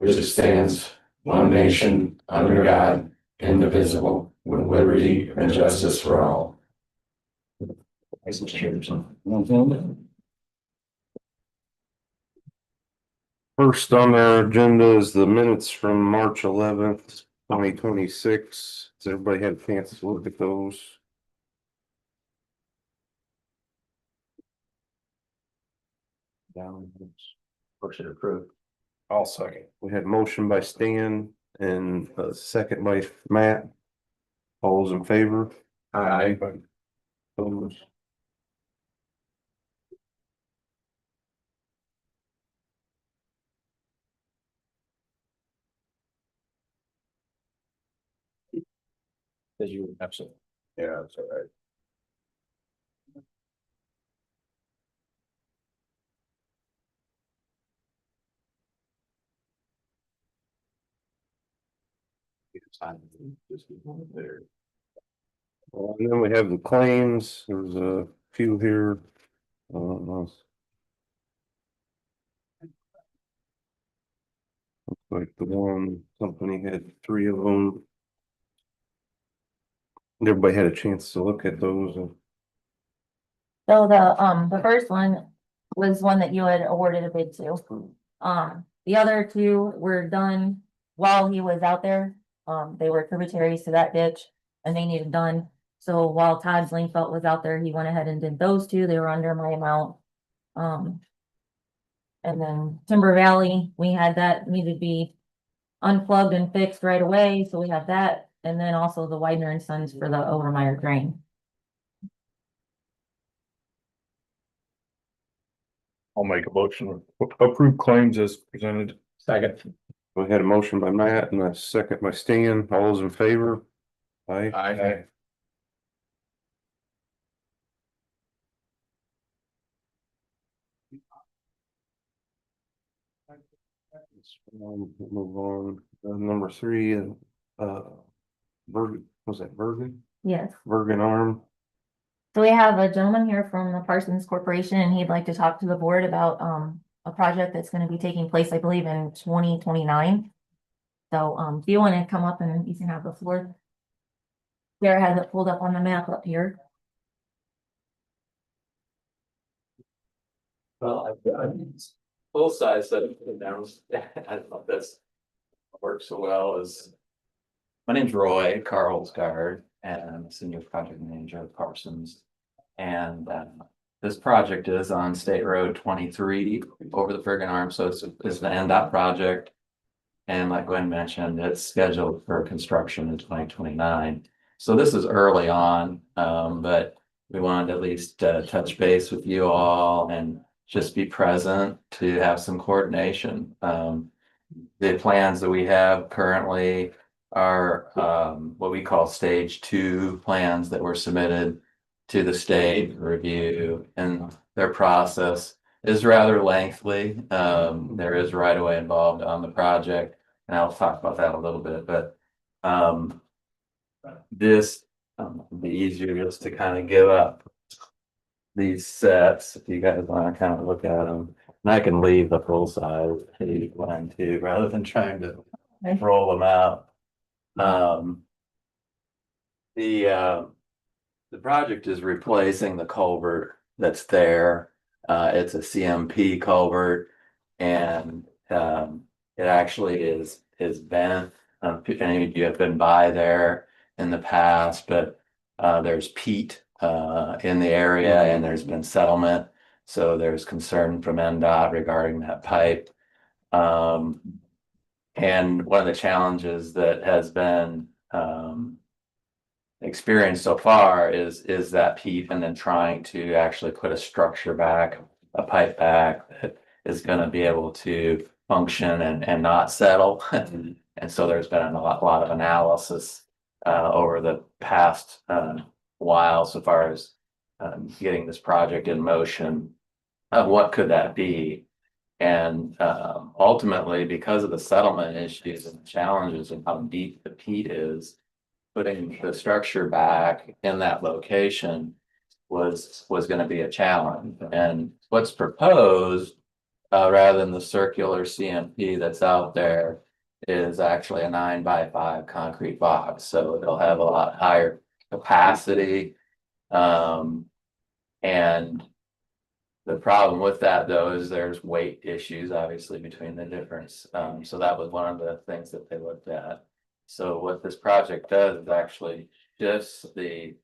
which stands one nation under God, indivisible, with liberty and justice for all. First on our agenda is the minutes from March 11th, 2026. Has everybody had a chance to look at those? Motion approved. I'll second. We had motion by Stan and a second by Matt. All those in favor? Aye. Opposed? As you absolutely. Yeah, that's all right. And then we have the claims. There's a few here. Looks like the one company had 3 of them. Everybody had a chance to look at those. So the first one was one that you had awarded a bid to. The other two were done while he was out there. They were tributaries to that ditch and they needed done. So while Todd's Lingfelt was out there, he went ahead and did those two. They were under my amount. And then Timber Valley, we had that needed to be unplugged and fixed right away. So we have that. And then also the Widener and Sons for the Overmeyer drain. I'll make a motion to approve claims as presented. Second. We had a motion by Matt and a second by Stan. All those in favor? Aye. Aye. Move on. Number 3, Bergen, was that Bergen? Yes. Bergen Arm. So we have a gentleman here from the Parsons Corporation and he'd like to talk to the board about a project that's going to be taking place, I believe, in 2029. So if you want to come up and you can have the floor. Sarah has it pulled up on the map up here. Well, I've full size that I don't know if this works so well as my name's Roy Carlsgaard and I'm a senior project manager at Parsons. And this project is on State Road 23 over the Bergen Arm, so it's an NDOT project. And like Gwen mentioned, it's scheduled for construction in 2029. So this is early on, but we wanted to at least touch base with you all and just be present to have some coordination. The plans that we have currently are what we call stage 2 plans that were submitted to the state review, and their process is rather lengthy. There is right of way involved on the project, and I'll talk about that a little bit, but this would be easier just to kind of give up these sets if you guys want to kind of look at them. And I can leave the full size one too, rather than trying to roll them out. The project is replacing the culvert that's there. It's a CMP culvert, and it actually is bent. If any of you have been by there in the past, but there's peat in the area and there's been settlement. So there's concern from NDOT regarding that pipe. And one of the challenges that has been experienced so far is that peat, and then trying to actually put a structure back, a pipe back that is going to be able to function and not settle. And so there's been a lot of analysis over the past while so far as getting this project in motion of what could that be. And ultimately, because of the settlement issues and challenges and how deep the peat is, putting the structure back in that location was going to be a challenge. And what's proposed rather than the circular CMP that's out there, is actually a 9x5 concrete box, so it'll have a lot higher capacity. And the problem with that though is there's weight issues obviously between the difference. So that was one of the things that they looked at. So what this project does is actually just the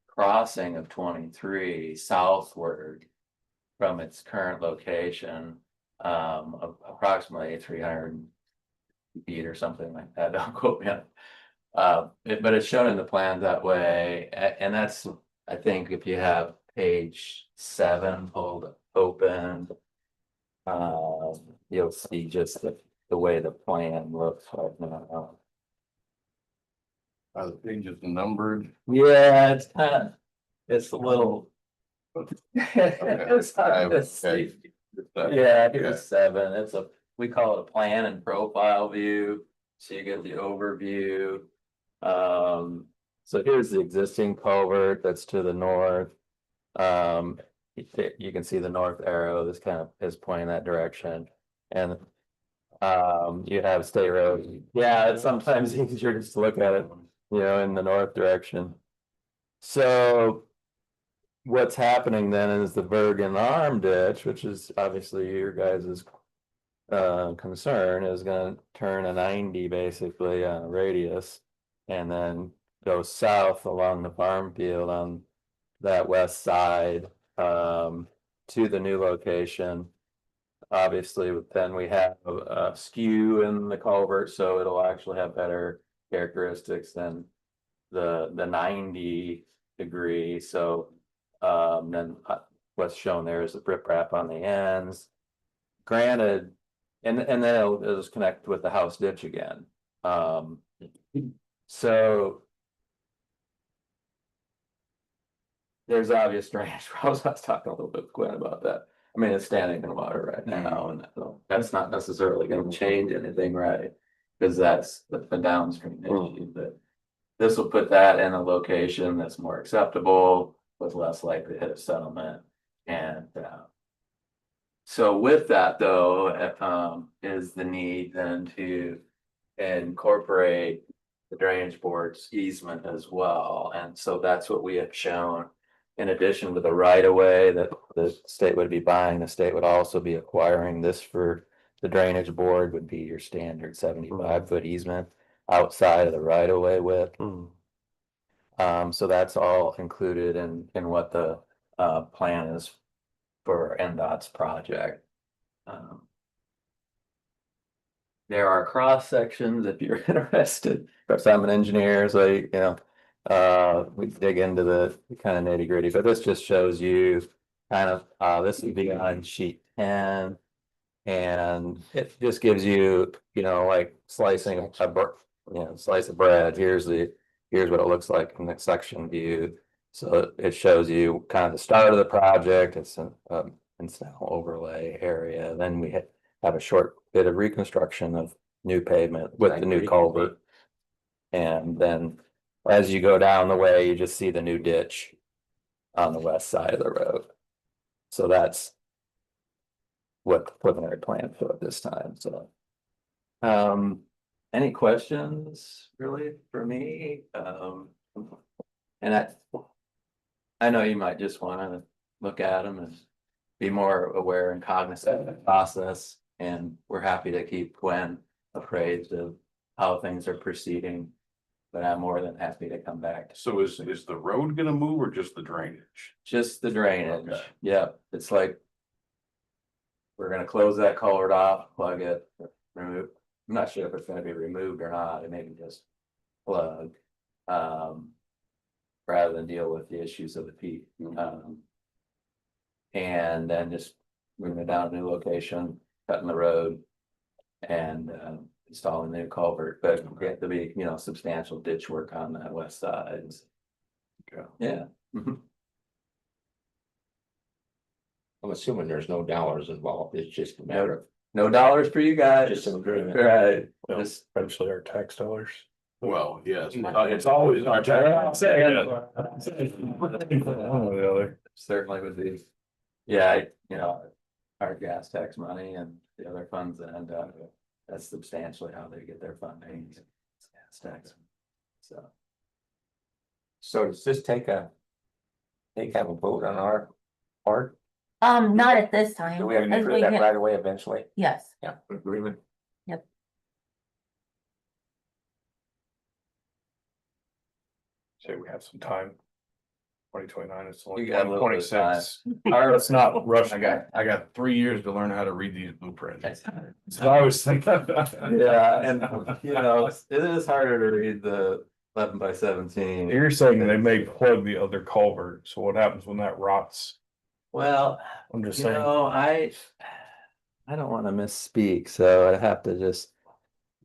crossing of 23 southward from its current location, of approximately 300 feet or something like that. Don't quote me on it. But it's shown in the plan that way, and that's, I think, if you have page 7 pulled open, you'll see just the way the plan looks right now. Are the pages numbered? Yeah, it's a little. It's hard to Okay. see. Yeah, here's 7. We call it a plan and profile view. So you get the overview. So here's the existing culvert that's to the north. You can see the north arrow, this kind of is pointing that direction. And you have state road. Yeah, it's sometimes easier just to look at it, in the north direction. So what's happening then is the Bergen Arm ditch, which is obviously your guys's concern, is gonna turn a 90 basically on a radius and then go south along the farm field on that west side to the new location. Obviously, then we have a skew in the culvert, so it'll actually have better characteristics than the 90 degree. So then what's shown there is the riprap on the ends. Granted, and then it'll just connect with the house ditch again. So there's obvious drainage problems. I was talking a little bit with Gwen about that. I mean, it's standing in water right now, and that's not necessarily going to change anything, right? Because that's the downstream issue. But this will put that in a location that's more acceptable with less likelihood of settlement. And so with that though, is the need then to incorporate the drainage board's easement as well. And so that's what we have shown. In addition to the right of way that the state would be buying, the state would also be acquiring this for the drainage board would be your standard 75-foot easement outside of the right of way width. So that's all included in what the plan is for NDOT's project. There are cross sections if you're interested. Of course, I'm an engineer, so we dig into the kind of nitty gritty, but this just shows you kind of this would be on sheet 10, and it just gives you like slicing a slice of bread. Here's what it looks like in the section view. So it shows you kind of the start of the project. It's an incidental overlay area. Then we have a short bit of reconstruction of new pavement with the new culvert. And then as you go down the way, you just see the new ditch on the west side of the road. So that's what the preliminary plan for this time. So any questions really for me? And I know you might just want to look at them and be more aware and cognizant of the process. And we're happy to keep Gwen appraised of how things are proceeding. But I'm more than happy to come back. So is the road gonna move or just the drainage? Just the drainage. Okay. Yeah, it's like we're gonna close that culvert off, plug it, remove. I'm not sure if it's gonna be removed or not. It may be just plug. Rather than deal with the issues of the peak. And then just moving it down to a new location, cutting the road and installing the new culvert, but we have to be, substantial ditch work on that west side. Okay. Yeah. I'm assuming there's no dollars involved. It's just a matter of No dollars for you guys. just some agreement. Right. Well, Just eventually our tax dollars. Well, yes, It's always our tax. certainly would be. Yeah, our gas tax money and the other funds that end up, that's substantially how they get their funding. It's gas tax. So, So does this take a vote on our part? Not at this time. Do we have to As do we that get- right away eventually? Yes, Yeah, agreement. Say we have some time. 2029, it's only You got a little bit of 2026. our, Let's not rush. I got 3 years to learn how to read these blueprints. That's what I was thinking. yeah, and you know, it is harder to read the 11 by 17. You're saying they may plug the other culvert, so what happens when that rots? Well, I'm just you saying. know, I don't want to misspeak, so I have to just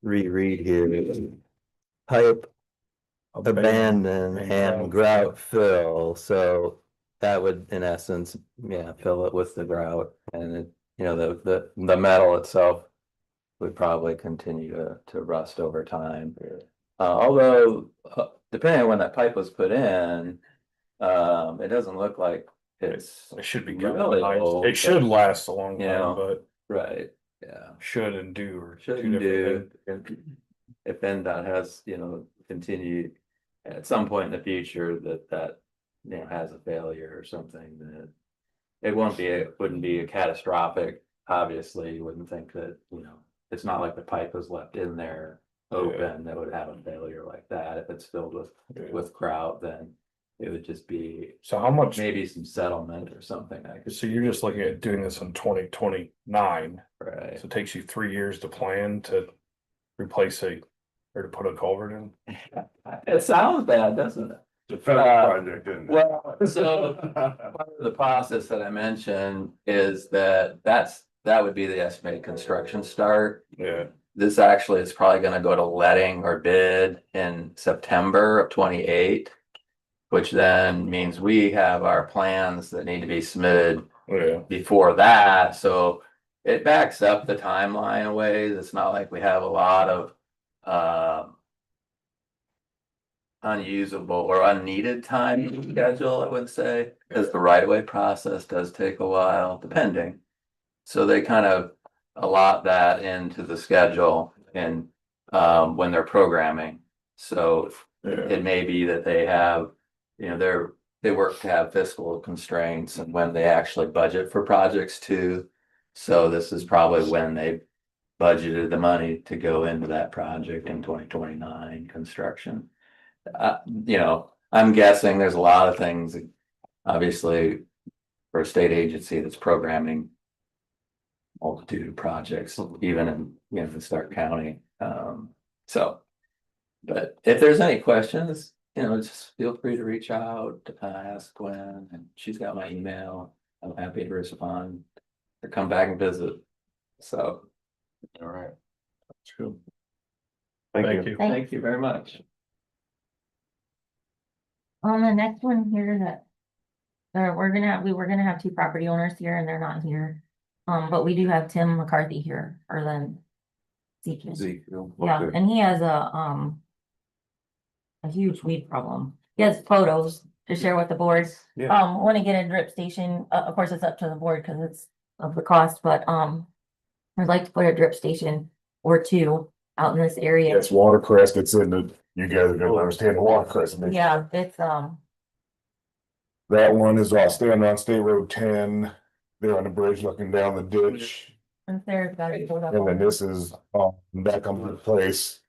reread here. Pipe abandon and grout fill, so that would in essence, yeah, fill it with the grout and it, you know, the metal itself would probably continue to rust over time. Although, depending on when that pipe was put in, it doesn't look like it's It should be really old, It should but, last a long you time, know, but right, yeah. should and do are two Shouldn't different do, things. if NDOT has, you know, continued at some point in the future that, you know, has a failure or something, that it wouldn't be a catastrophic, obviously, you wouldn't think that, you know, it's not like the pipe is left in there open that would have a failure like that. If it's filled with kraut, then it would just be So how much, maybe some settlement or something. I could, so you're just looking at doing this in 2029, right. so it takes you 3 years to plan to replace or to put a culvert in? It sounds bad, doesn't it? It's a federal project, isn't Well, so part of the process that I mentioned is that would be the estimated construction start. Yeah, This actually is probably gonna go to letting or bid in September of 28. Which then means we have our plans that need to be submitted yeah, before that, so it backs up the timeline a ways. It's not like we have a lot of unusable or unneeded time in the schedule, I would say, because the right-of-way process does take a while, depending. So they kind of allot that into the schedule and when they're programming. So yeah. it may be that they have, you know, they work to have fiscal constraints and when they actually budget for projects too. So this is probably when they budgeted the money to go into that project in 2029 construction. You know, I'm guessing there's a lot of things, obviously, for a state agency that's programming multitude of projects, even in, you know, the Starke County. So, but if there's any questions, you know, just feel free to reach out, ask Gwen, and she's got my email. I'm happy to respond or come back and visit. So, All right. That's good. Thank you. thank you very much. on the next one here that. We were gonna have two property owners here and they're not here. But we do have Tim McCarthy here, or then. Ezekiel. Yeah, and he has a huge weed problem. He has photos to share with the board. Yeah. Want to get a drip station, of course, it's up to the board because it's of the cost, but, I'd like to put a drip station or two out in this area. Yes, watercress that's in the, you guys are gonna understand the watercress. Yeah, it's, That one is standing on State Road 10, there on the bridge looking down the ditch. and there's gotta be. And then this is, that comes into place.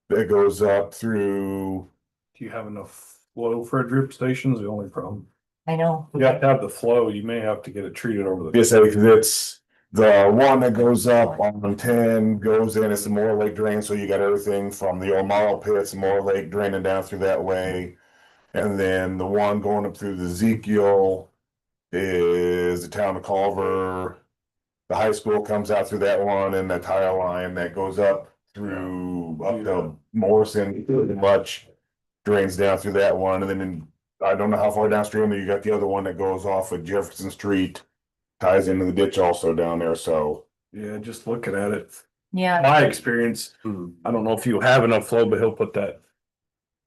That goes up through, Do you have enough flow for a drip station is the only problem. I know. You have to have the flow, you may have to get it treated over the. this, it's the one that goes up on 10, goes in, it's the Moore Lake drain, so you got everything from the old Marl pits, Moore Lake draining down through that way. And then the one going up through the Ezekiel is the town of Culver. The high school comes out through that one and the tile line that goes up to Morrison, pretty much drains down through that one. And then I don't know how far downstream, you got the other one that goes off of Jefferson Street, ties into the ditch also down there, so. Yeah, just looking at it, Yeah, my experience, I don't know if you have enough flow, but he'll put that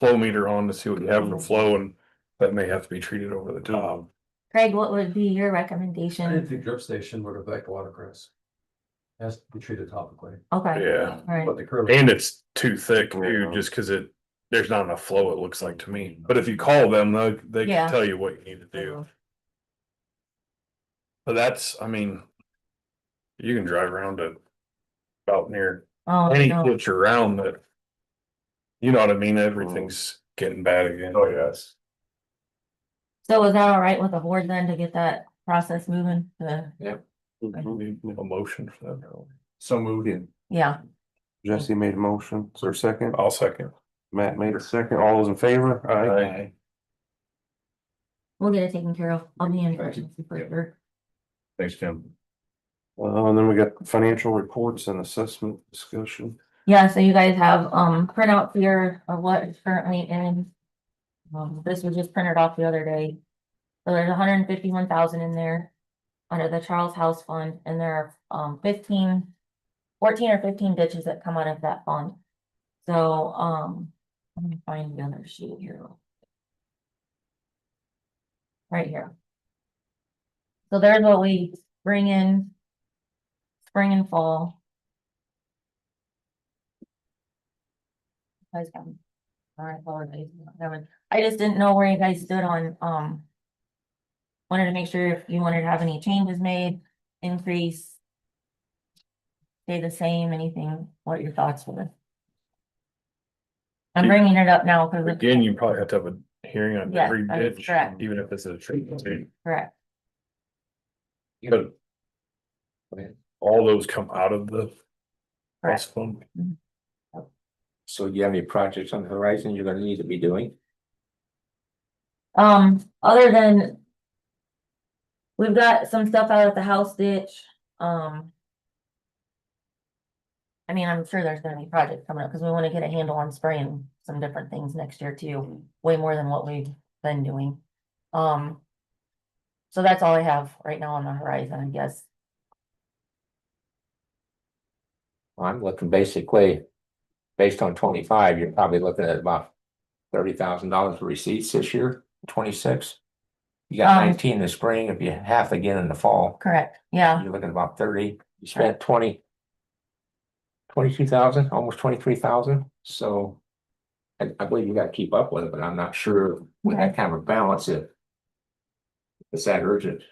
flow meter on to see what you have for flow and that may have to be treated over the top. Craig, what would be your I didn't recommendation? think drip station would affect watercress. Has to be treated topically. Okay, Yeah, alright, But the curl. and it's too thick, Yeah. dude, just cause there's not enough flow, it looks like to me. But if you call them, they Yeah. can tell you what you need to do. But that's, I mean, you can drive around it about near oh, any no, ditch around that. You know what I mean? Everything's getting bad again. Oh, yes. so is that alright with the board then to get that process moving? Need a motion for that. So moved. Yeah, Jesse made a motion, is there a second? I'll second. Matt made a second, all those in favor? Aye. we'll get it taken care of. I'll be in touch with you for sure. Thanks, Tim. And then we got financial reports and assessment discussion. Yeah, so you guys have, printouts here of what is currently in. This was just printed off the other day. So there's 151,000 in there. Under the Charles House Fund, and there are, 14 or 15 ditches that come out of that fund. So, let me find the other sheet here. Right here. So there's what we bring in. Spring and fall. Guys got me. I apologize. I just didn't know where you guys stood on, wanted to make sure if you wanted to have any changes made, increase. Stay the same, anything, what your thoughts were. I'm bringing it up now because. Again, you probably have to have a hearing on Yes, every that is ditch, correct. even if it's a treatment station. Correct, But all those come out of the correct. trust fund. So do you have any projects on the horizon you're gonna need to be doing? Other than. We've got some stuff out at the house ditch, I mean, I'm sure there's gonna be projects coming up, because we wanna get a handle on spraying some different things next year too, way more than what we've been doing. So that's all I have right now on the horizon, I guess. Well, I'm looking basically, based on 25, you're probably looking at about $30,000 for receipts this year, 26. You got 19 in the spring, if you half again in the fall, Correct, yeah, you're looking at about 30. You spent 22,000, almost 23,000, so. I believe you gotta keep up with it, but I'm not sure with that kind of a balance if. It's that urgent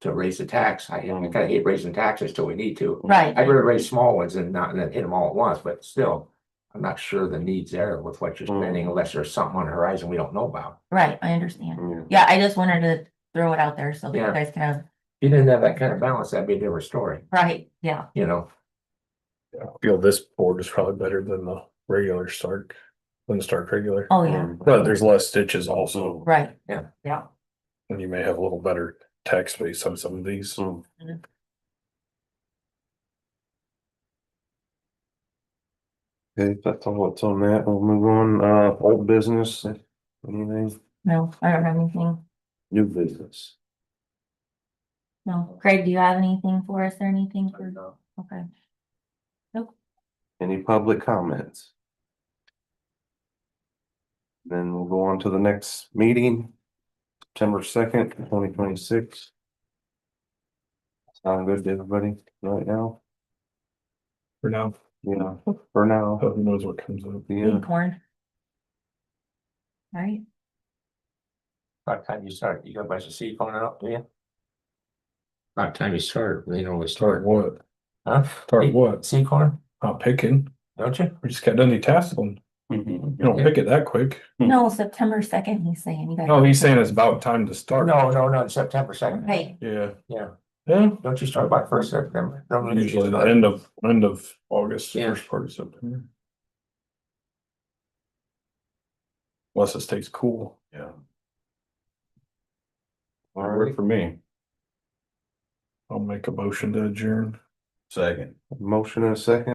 to raise the tax. I kinda hate raising taxes till we need to. right, I'd rather raise small ones and not, and then hit them all at once, but still. I'm not sure the needs there with what you're spending unless there's something on the horizon we don't know about. right, I understand. Yeah. Yeah, I just wanted to throw it out there so that you Yeah. guys can have, If you didn't have that kind of balance, that'd be a different story, right, yeah, you know? I feel this board is probably better than the regular Stark, than the Stark regular. oh, yeah, But there's less stitches also, right. Yeah. Yeah, and you may have a little better tax base on some of these. Okay, that's all that's on that, we'll move on, old business, anything, no, I don't have anything. new business? No, Craig, do you have anything for us or anything for, okay. Any public comments? Then we'll go on to the next meeting, September 2nd, 2026. Sound good to everybody right now? For now, Yeah, for now, who knows what comes up. yeah. Corn. Right, By the time you start, you got a bunch of seed coming up, do you? By the time you start, we Start start, what? huh? Start what? Seed corn, Not picking. don't you? We just got done tasseling. You don't pick it that quick. no, September 2nd, he's saying, you guys. No, he's saying it's about time to start. No, September 2nd. Hey, Yeah. Yeah, Yeah. don't you start by 1st September? Normally you Usually the start- end of August, Yeah. first part of September. Unless it stays cool. Yeah. All right, For me. I'll make a motion to adjourn. Second. motion and a second.